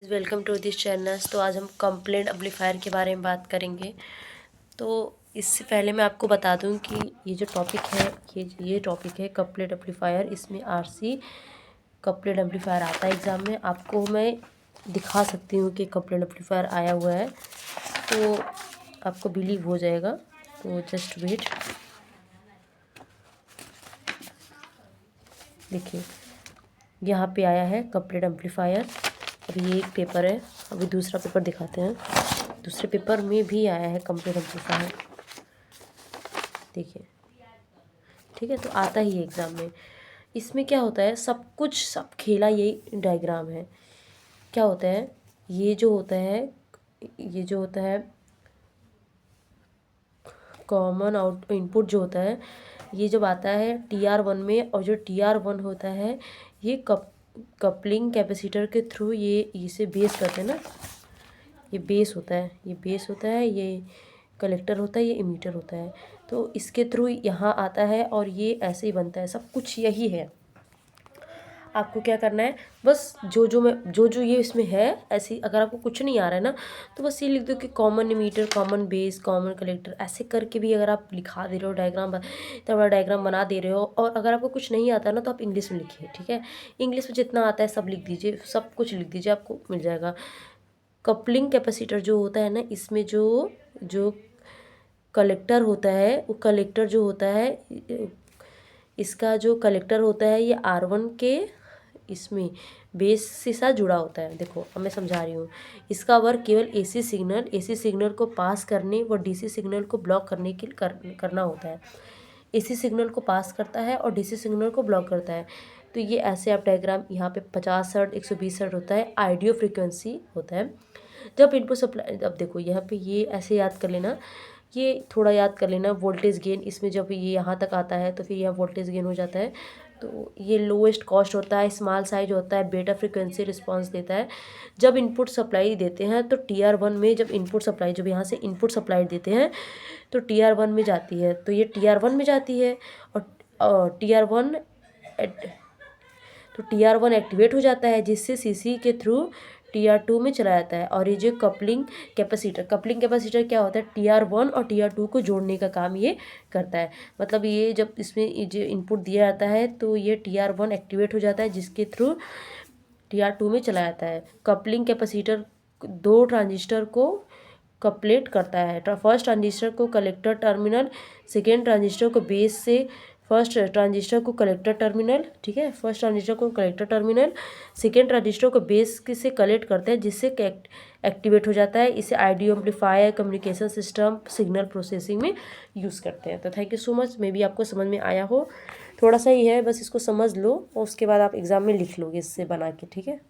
Welcome to this channel. तो आज हम कंप्लेंट एम्पलीफायर के बारे में बात करेंगे। तो इससे पहले मैं आपको बता दूं कि ये जो टॉपिक है ये टॉपिक है कंप्लेंट एम्पलीफायर। इसमें आरसी कंप्लेंट एम्पलीफायर आता है एग्ज़ाम में। आपको मैं दिखा सकती हूँ कि कंप्लेंट एम्पलीफायर आया हुआ है, तो आपको बिलीव हो जाएगा। तो जस्ट वेट, देखिए यहाँ पे आया है कंप्लेंट एम्पलीफायर। अभी ये एक पेपर है, अभी दूसरा पेपर दिखाते हैं। दूसरे पेपर में भी आया है कंप्लेंट एम्पलीफायर, देखिए। ठीक है, तो आता ही है एग्ज़ाम में। इसमें क्या होता है, सब खेला यही डायग्राम है। क्या होता है, ये जो होता है कॉमन आउट इनपुट जो होता है, ये जब आता है TR1 में, और जो TR1 होता है ये कपलिंग कैपेसिटर के थ्रू ये इसे बेस करते हैं ना। ये बेस होता है, ये कलेक्टर होता है, ये इमीटर होता है। तो इसके थ्रू यहाँ आता है और ये ऐसे ही बनता है। सब कुछ यही है। आपको क्या करना है, बस जो ये इसमें है ऐसे। अगर आपको कुछ नहीं आ रहा है ना, तो बस ये लिख दो कि common emitter, common base, common collector. ऐसे करके भी अगर आप लिखा दे रहे हो डायग्राम, इतना बड़ा डायग्राम बना दे रहे हो, और अगर आपको कुछ नहीं आता ना तो आप इंग्लिश में लिखिए। ठीक है, इंग्लिश में जितना आता है सब लिख दीजिए, सब कुछ लिख दीजिए, आपको मिल जाएगा। कपलिंग कैपेसिटर जो होता है ना, इसमें जो जो कलेक्टर होता है, वो कलेक्टर जो होता है, इसका जो कलेक्टर होता है ये R1 के इसमें बेस से साथ जुड़ा होता है। देखो अब मैं समझा रही हूँ। इसका वर्क केवल एसी सिग्नल को पास करने व डीसी सिग्नल को ब्लॉक करने के लिए करना होता है। एसी सिग्नल को पास करता है और डीसी सिग्नल को ब्लॉक करता है। तो ये ऐसे आप डायग्राम, यहाँ पे 50 हर्ट्ज 120 हर्ट्ज होता है, आइडियो फ्रीक्वेंसी होता है। जब इनपुट सप्लाई, अब देखो यहाँ पे ये ऐसे याद कर लेना, ये थोड़ा याद कर लेना। वोल्टेज गेन, इसमें जब ये यहाँ तक आता है तो फिर यहाँ वोल्टेज गेन हो जाता है। तो ये लोएस्ट कॉस्ट होता है, स्मॉल साइज होता है, बेटा फ्रीक्वेंसी रिस्पांस देता है। जब इनपुट सप्लाई देते हैं तो TR1 में, जब यहाँ से इनपुट सप्लाई देते हैं तो TR1 में जाती है, तो ये TR1 में जाती है। और TR1 तो TR1 एक्टिवेट हो जाता है, जिससे CC के थ्रू TR2 में चला जाता है। और ये जो कपलिंग कैपेसिटर क्या होता है, TR1 और TR2 को जोड़ने का काम ये करता है। मतलब ये जब इसमें ये जो इनपुट दिया जाता है तो ये TR1 एक्टिवेट हो जाता है, जिसके थ्रू TR2 में चला जाता है। कपलिंग कैपेसिटर दो ट्रांजिस्टर को कपलेट करता है। फर्स्ट ट्रांजिस्टर को कलेक्टर टर्मिनल, सेकेंड ट्रांजिस्टर को बेस से, फर्स्ट ट्रांजिस्टर को कलेक्टर टर्मिनल, ठीक है, फर्स्ट ट्रांजिस्टर को कलेक्टर टर्मिनल, सेकेंड ट्रांजिस्टर को बेस से कलेक्ट करते हैं, जिससे एक्टिवेट हो जाता है। इसे audio amplifier, communication system, signal processing में यूज़ करते हैं। तो thank you so much. May be आपको समझ में आया हो, थोड़ा सा ही है, बस इसको समझ लो और उसके बाद आप एग्ज़ाम में लिख लोगे इससे बना के। ठीक है।